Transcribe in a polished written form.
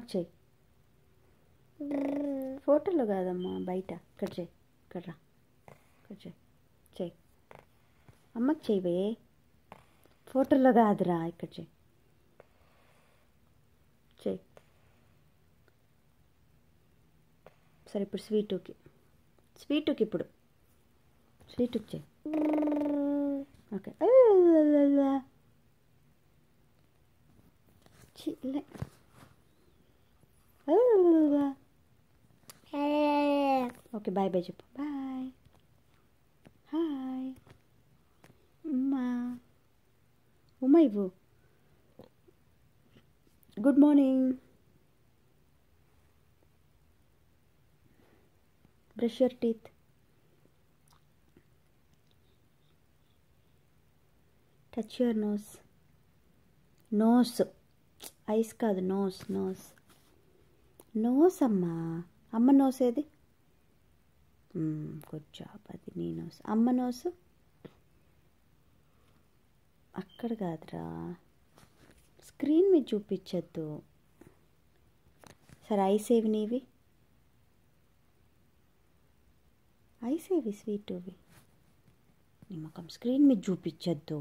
అమ్మకి చెయ్యి. ఫోటోలో కాదమ్మా, బయట. ఇక్కడ చెయ్యి, ఇక్కడ రా, ఇక్కడ చెయ్యి, చెయ్యి. అమ్మకి చెయ్యవే, ఫోటోలో కాదురా, ఇక్కడ చెయ్యి, చెయ్యి. సరే ఇప్పుడు స్వీటుకి ఇప్పుడు స్వీటుకి చెయ్యి. ఓకే. ఓకే, బాయ్ బాయ్ చెప్పు. బాయ్. హాయ్ ఉమ్మా. ఉమ్మా ఇవ్వు. Good morning. Brush your teeth. Touch your nose. Nose, eyes కాదు, నోస్. నోస్ అమ్మా. అమ్మ నోస్ ఏది? Good job. అది నీ నోస్. అమ్మ నోసు అక్కడ కాదురా, స్క్రీన్ మీద చూపించద్దు. సరే ఐస్ ఏవి నీవి? ఐస్ ఏవి స్వీటువి? నీ ముఖం స్క్రీన్ మీద చూపించద్దు.